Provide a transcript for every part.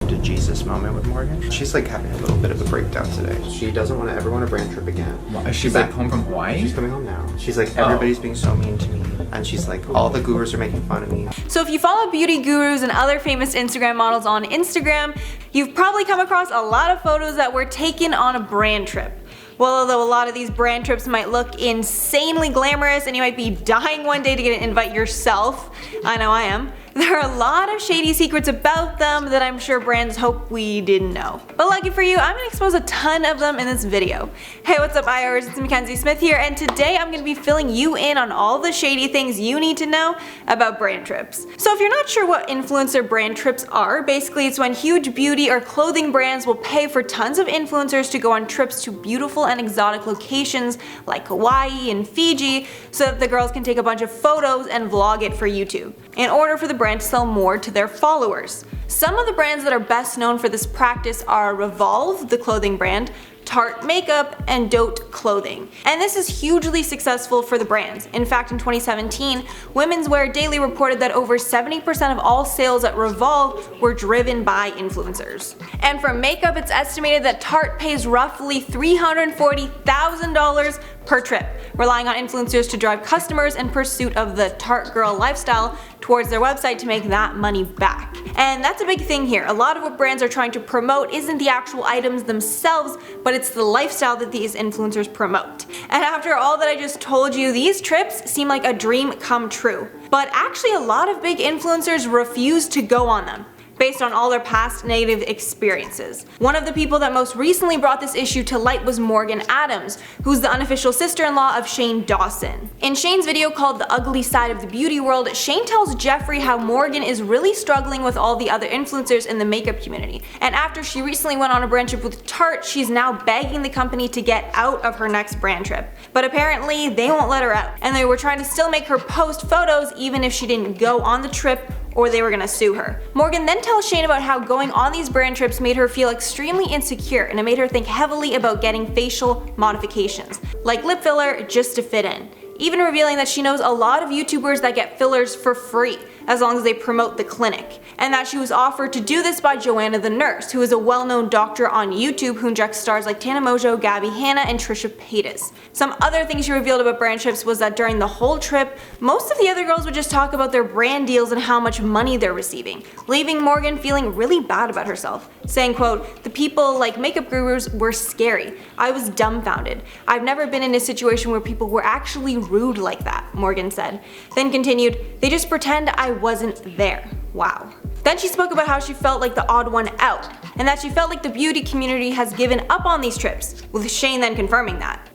to Jesus moment with Morgan. She's like having a little bit of a breakdown today. She doesn't want to ever go on a brand trip again. Is she back home from Hawaii? She's coming home now. She's like, everybody's being so mean to me. And she's like, all the gurus are making fun of me. So if you follow beauty gurus and other famous Instagram models on Instagram, you've probably come across a lot of photos that were taken on a brand trip. Well, although a lot of these brand trips might look insanely glamorous and you might be dying one day to get an invite yourself, I know I am, there are a lot of shady secrets about them that I'm sure brands hope we didn't know. But lucky for you, I'm gonna expose a ton of them in this video. Hey, what's up IOers, it's Mackenzie Smith here, and today I'm gonna be filling you in on all the shady things you need to know about brand trips. So if you're not sure what influencer brand trips are, basically it's when huge beauty or clothing brands will pay for tons of influencers to go on trips to beautiful and exotic locations like Hawaii and Fiji so that the girls can take a bunch of photos and vlog it for YouTube in order for the brand to sell more to their followers. Some of the brands that are best known for this practice are Revolve, the clothing brand, Tarte Makeup, and Dote Clothing. And this is hugely successful for the brands. In fact, in 2017, Women's Wear Daily reported that over 70% of all sales at Revolve were driven by influencers. And for makeup, it's estimated that Tarte pays roughly $340,000 per trip, relying on influencers to drive customers in pursuit of the Tarte girl lifestyle towards their website to make that money back. And that's a big thing here. A lot of what brands are trying to promote isn't the actual items themselves, but it's the lifestyle that these influencers promote. And after all that I just told you, these trips seem like a dream come true. But actually a lot of big influencers refuse to go on them, based on all their past negative experiences. One of the people that most recently brought this issue to light was Morgan Adams, who's the unofficial sister-in-law of Shane Dawson. In Shane's video called The Ugly Side of the Beauty World, Shane tells Jeffree how Morgan is really struggling with all the other influencers in the makeup community. And after she recently went on a brand trip with Tarte, she's now begging the company to get out of her next brand trip. But apparently they won't let her out, and they were trying to still make her post photos even if she didn't go on the trip, or they were gonna sue her. Morgan then tells Shane about how going on these brand trips made her feel extremely insecure, and it made her think heavily about getting facial modifications, like lip filler, just to fit in. Even revealing that she knows a lot of YouTubers that get fillers for free, as long as they promote the clinic, and that she was offered to do this by Joanna the Nurse, who is a well-known doctor on YouTube who injects stars like Tana Mojo, Gabby Hanna, and Trisha Paytas. Some other things she revealed about brand trips was that during the whole trip, most of the other girls would just talk about their brand deals and how much money they're receiving, leaving Morgan feeling really bad about herself, saying, quote, "The people like makeup gurus were scary. I was dumbfounded. I've never been in a situation where people were actually rude like that," Morgan said. Then continued, "They just pretend I wasn't there." Wow. Then she spoke about how she felt like the odd one out, and that she felt like the beauty community has given up on these trips, with Shane then confirming that.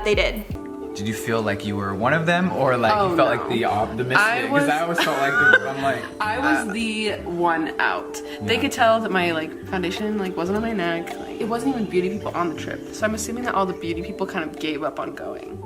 They did. Did you feel like you were one of them, or like you felt like the misfit? Because I always felt like I'm like I was the one out. They could tell that my foundation wasn't on my neck. It wasn't even beauty people on the trip, so I'm assuming that all the beauty people kind of gave up on going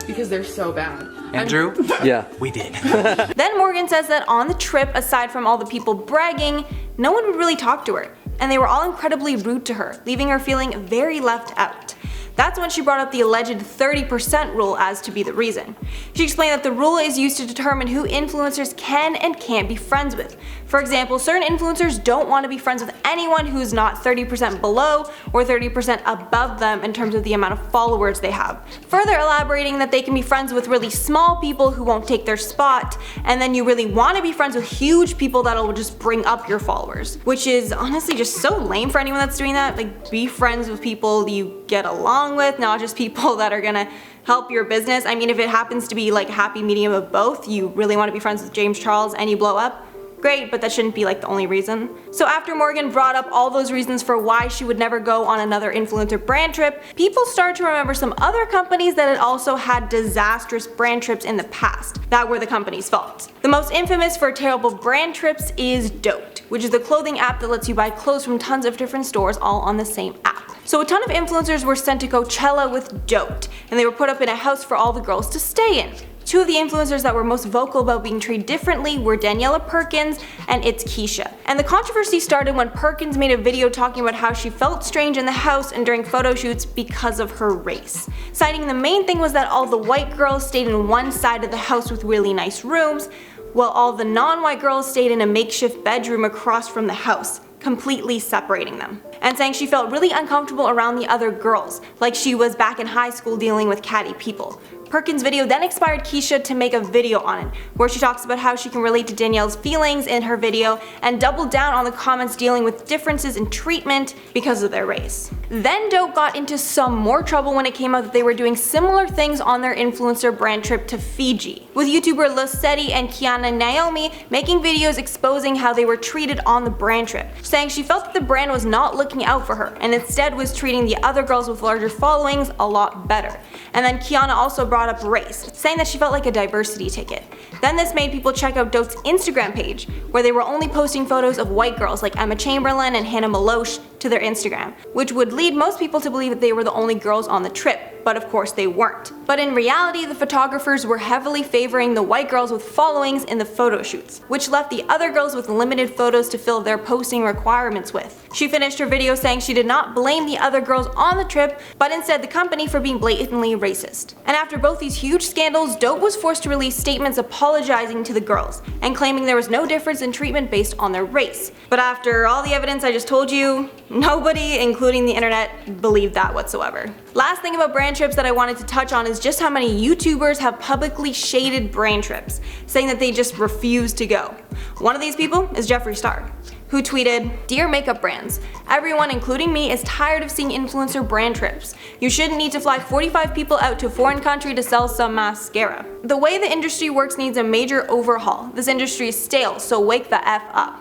because they're so bad. Andrew? Yeah, we did. Then Morgan says that on the trip, aside from all the people bragging, no one would really talk to her, and they were all incredibly rude to her, leaving her feeling very left out. That's when she brought up the alleged 30% rule as to be the reason. She explained that the rule is used to determine who influencers can and can't be friends with. For example, certain influencers don't want to be friends with anyone who's not 30% below or 30% above them in terms of the amount of followers they have. Further elaborating that they can be friends with really small people who won't take their spot, and then you really want to be friends with huge people that'll just bring up your followers. Which is honestly just so lame for anyone that's doing that. Like, be friends with people you get along with, not just people that are gonna help your business. I mean, if it happens to be like a happy medium of both, you really want to be friends with James Charles and you blow up, great, but that shouldn't be the only reason. So after Morgan brought up all those reasons for why she would never go on another influencer brand trip, people started to remember some other companies that had also had disastrous brand trips in the past that were the company's fault. The most infamous for terrible brand trips is Dote, which is the clothing app that lets you buy clothes from tons of different stores all on the same app. So a ton of influencers were sent to Coachella with Dote, and they were put up in a house for all the girls to stay in. Two of the influencers that were most vocal about being treated differently were Daniela Perkins and It's Keisha. And the controversy started when Perkins made a video talking about how she felt strange in the house and during photo shoots because of her race, citing the main thing was that all the white girls stayed in one side of the house with really nice rooms, while all the non-white girls stayed in a makeshift bedroom across from the house, completely separating them, and saying she felt really uncomfortable around the other girls, like she was back in high school dealing with catty people. Perkins' video then inspired Keisha to make a video on it, where she talks about how she can relate to Danielle's feelings in her video and doubled down on the comments dealing with differences in treatment because of their race. Then Dope got into some more trouble when it came out that they were doing similar things on their influencer brand trip to Fiji, with YouTuber Shady and Kiana Naomi making videos exposing how they were treated on the brand trip, saying she felt that the brand was not looking out for her and instead was treating the other girls with larger followings a lot better. And then Kiana also brought up race, saying that she felt like a diversity ticket. Then this made people check out Dope's Instagram page, where they were only posting photos of white girls like Emma Chamberlain and Hannah Maloche to their Instagram, which would lead most people to believe that they were the only girls on the trip, but of course they weren't. But in reality, the photographers were heavily favoring the white girls with followings in the photo shoots, which left the other girls with limited photos to fill their posting requirements with. She finished her video saying she did not blame the other girls on the trip, but instead the company for being blatantly racist. And after both these huge scandals, Dope was forced to release statements apologizing to the girls, and claiming there was no difference in treatment based on their race. But after all the evidence I just told you, nobody, including the internet, believed that whatsoever. Last thing about brand trips that I wanted to touch on is just how many YouTubers have publicly shaded brand trips, saying that they just refuse to go. One of these people is Jeffree Star, who tweeted, "Dear makeup brands, everyone including me is tired of seeing influencer brand trips. You shouldn't need to fly 45 people out to a foreign country to sell some mascara. The way the industry works needs a major overhaul. This industry is stale, so wake the F up."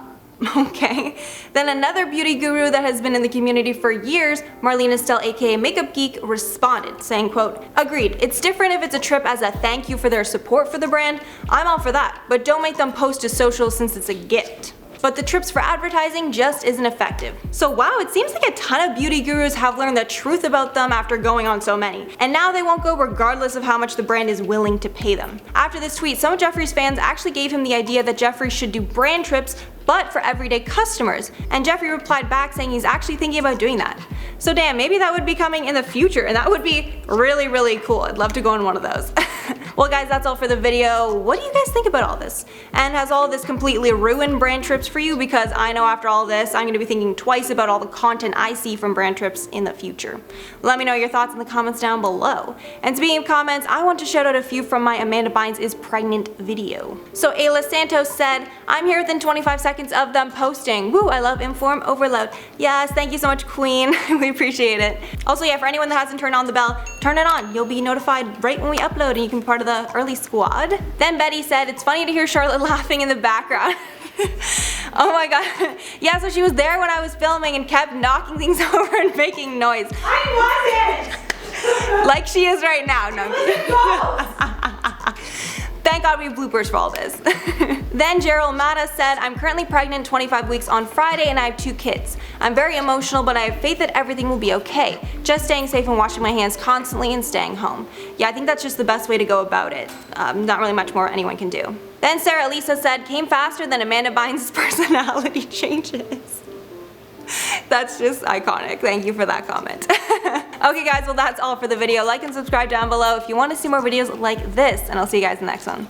Okay. Then another beauty guru that has been in the community for years, Marlene Estelle aka Makeup Geek, responded, saying, quote, "Agreed, it's different if it's a trip as a thank you for their support for the brand. I'm all for that, but don't make them post to social since it's a gift. But the trips for advertising just isn't effective." So wow, it seems like a ton of beauty gurus have learned the truth about them after going on so many, and now they won't go regardless of how much the brand is willing to pay them. After this tweet, some of Jeffree's fans actually gave him the idea that Jeffree should do brand trips but for everyday customers, and Jeffree replied back saying he's actually thinking about doing that. So damn, maybe that would be coming in the future, and that would be really, really cool. I'd love to go on one of those. Well guys, that's all for the video. What do you guys think about all this? And has all this completely ruined brand trips for you? Because I know after all this, I'm going to be thinking twice about all the content I see from brand trips in the future. Let me know your thoughts in the comments down below. And speaking of comments, I want to shout out a few from my Amanda Bynes is Pregnant video. So Ayla Santos said, "I'm here within 25 seconds of them posting. Woo, I love InformOverload." Yes, thank you so much, Queen. We appreciate it. Also, yeah, for anyone that hasn't turned on the bell, turn it on. You'll be notified right when we upload and you can be part of the early squad. Then Betty said, "It's funny to hear Charlotte laughing in the background." Oh my god. Yeah, so she was there when I was filming and kept knocking things over and making noise. I wasn't! Like she is right now. No. Thank God we have bloopers for all this. Then Gerald Mata said, "I'm currently pregnant 25 weeks on Friday and I have 2 kids. I'm very emotional, but I have faith that everything will be okay. Just staying safe and washing my hands constantly and staying home." Yeah, I think that's just the best way to go about it. Not really much more anyone can do. Then Sarah Elisa said, "Came faster than Amanda Bynes' personality changes." That's just iconic. Thank you for that comment. Okay guys, well that's all for the video. Like and subscribe down below if you want to see more videos like this, and I'll see you guys in the next one.